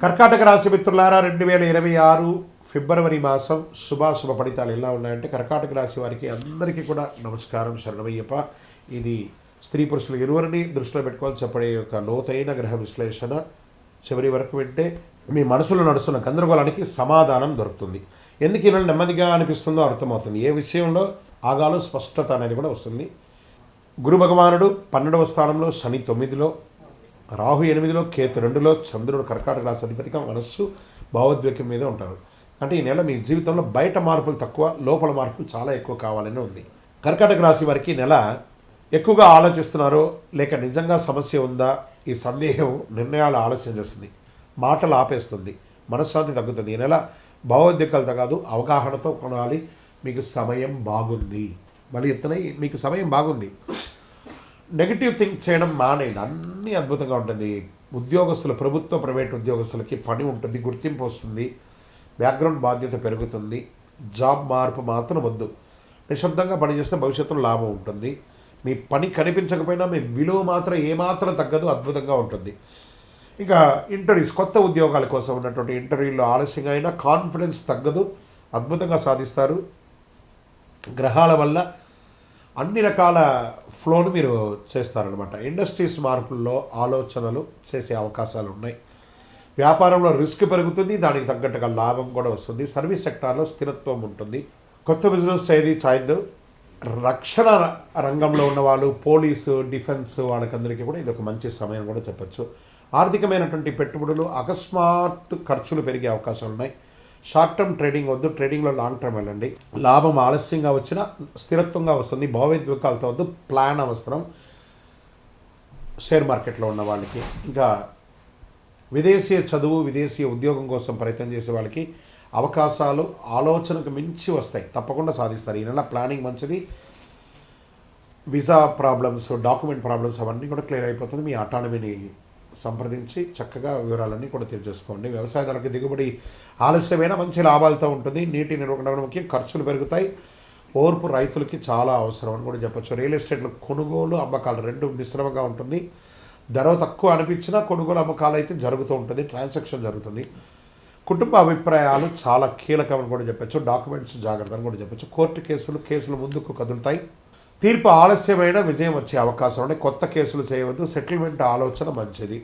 కర్కాటక రాశి మిత్రులారా, 2026 ఫిబ్రవరి మాసం శుభాశుభ ఫలితాలు ఎలా ఉన్నాయంటే, కర్కాటక రాశి వారికి అందరికీ కూడా నమస్కారం, శరణమయ్యప్ప. ఇది స్త్రీ పురుషులు ఇరువురిని దృష్టిలో పెట్టుకోవాలి చెప్పడే యొక్క లోతైన గ్రహ విశ్లేషణ. చివరి వరకు వింటే మీ మనసులో నడుస్తున్న గందరగోళానికి సమాధానం దొరుకుతుంది. ఎందుకు ఇలా నెమ్మదిగా అనిపిస్తుందో అర్థమవుతుంది. ఏ విషయంలో ఆగాలో స్పష్టత అనేది కూడా వస్తుంది. గురు భగవానుడు 12వ స్థానంలో, శని 9లో, రాహు 8లో, కేతు 2లో, చంద్రుడు కర్కాటక రాశి అధిపతిగా మనస్సు భావోద్వేగం మీద ఉంటారు. అంటే ఈ నెల మీ జీవితంలో బయట మార్పులు తక్కువ, లోపల మార్పులు చాలా ఎక్కువ కావాలని ఉంది. కర్కాటక రాశి వారికి నెల ఎక్కువగా ఆలోచిస్తున్నారో లేక నిజంగా సమస్య ఉందా, ఈ సందేహం నిర్ణయాలు ఆలస్యం చేస్తుంది, మాటలు ఆపేస్తుంది, మనశ్శాంతి తగ్గుతుంది. ఈ నెల భావోద్వేగాలు తగ్గదు, అవగాహనతో కొనాలి. మీకు సమయం బాగుంది, మళ్ళీ చెప్తున్నాయి, మీకు సమయం బాగుంది. నెగిటివ్ థింక్ చేయడం మానేయండి, అన్నీ అద్భుతంగా ఉంటుంది. ఉద్యోగస్తులు, ప్రభుత్వ ప్రైవేట్ ఉద్యోగస్తులకి పని ఉంటుంది, గుర్తింపు వస్తుంది, బ్యాక్గ్రౌండ్ బాధ్యత పెరుగుతుంది. జాబ్ మార్పు మాత్రం వద్దు, నిశ్శబ్దంగా పనిచేస్తే భవిష్యత్తులో లాభం ఉంటుంది. మీ పని కనిపించకపోయినా మీ విలువ మాత్రం ఏమాత్రం తగ్గదు, అద్భుతంగా ఉంటుంది. ఇంకా ఇంటర్వ్యూస్, కొత్త ఉద్యోగాల కోసం ఉన్నటువంటి ఇంటర్వ్యూల్లో ఆలస్యంగా అయినా కాన్ఫిడెన్స్ తగ్గదు, అద్భుతంగా సాధిస్తారు. గ్రహాల వల్ల అన్ని రకాల ఫ్లోను మీరు చేస్తారనమాట. ఇండస్ట్రీస్ మార్పుల్లో ఆలోచనలు చేసే అవకాశాలు ఉన్నాయి. వ్యాపారంలో రిస్క్ పెరుగుతుంది, దానికి తగ్గట్టుగా లాభం కూడా వస్తుంది. సర్వీస్ సెక్టార్లో స్థిరత్వం ఉంటుంది. కొత్త బిజినెస్ ఏది చాయిద్దు. రక్షణ రంగంలో ఉన్నవాళ్ళు, పోలీసు, డిఫెన్స్ వాళ్ళకందరికీ కూడా ఇది ఒక మంచి సమయం కూడా చెప్పచ్చు. ఆర్థికమైనటువంటి పెట్టుబడులు, అకస్మాత్ ఖర్చులు పెరిగే అవకాశాలు ఉన్నాయి. షార్ట్ టర్మ్ ట్రేడింగ్ వద్దు, ట్రేడింగ్లో లాంగ్ టర్మ్ వెళ్ళండి. లాభం ఆలస్యంగా వచ్చినా స్థిరత్వంగా వస్తుంది. భావోద్వేగాలతో వద్దు, ప్లాన్ అవసరం షేర్ మార్కెట్లో ఉన్న వాళ్ళకి. ఇంకా విదేశీయ చదువు, విదేశీయ ఉద్యోగం కోసం ప్రయత్నం చేసే వాళ్ళకి అవకాశాలు ఆలోచనకు మించి వస్తాయి, తప్పకుండా సాధిస్తారు. ఈ నెల ప్లానింగ్ మంచిది. వీసా ప్రాబ్లమ్స్, డాక్యుమెంట్ ప్రాబ్లమ్స్ అవన్నీ కూడా క్లియర్ అయిపోతుంది. మీ అటానమీని సంప్రదించి చక్కగా వివరాలన్నీ కూడా తెలియజేసుకోండి. వ్యవసాయదారులకు దిగుబడి ఆలస్యమైన మంచి లాభాలతో ఉంటుంది. నీటి నిర్వహణ ముఖ్యం, ఖర్చులు పెరుగుతాయి. ఓర్పు రైతులకి చాలా అవసరం అని కూడా చెప్పచ్చు. రియల్ ఎస్టేట్లో కొనుగోలు, అమ్మకాలు రెండు మిశ్రమంగా ఉంటుంది. ధర తక్కువ అనిపించినా కొనుగోలు అమ్మకాలు అయితే జరుగుతూ ఉంటుంది, ట్రాన్సాక్షన్ జరుగుతుంది. కుటుంబ అభిప్రాయాలు చాలా కీలకమని కూడా చెప్పచ్చు. డాక్యుమెంట్స్ జాగ్రత్త అని కూడా చెప్పచ్చు. కోర్టు కేసులు ముందుకు కదులుతాయి. తీర్పు ఆలస్యమైన విజయం వచ్చే అవకాశం ఉంటే కొత్త కేసులు చేయవద్దు. సెటిల్మెంట్ ఆలోచన మంచిది.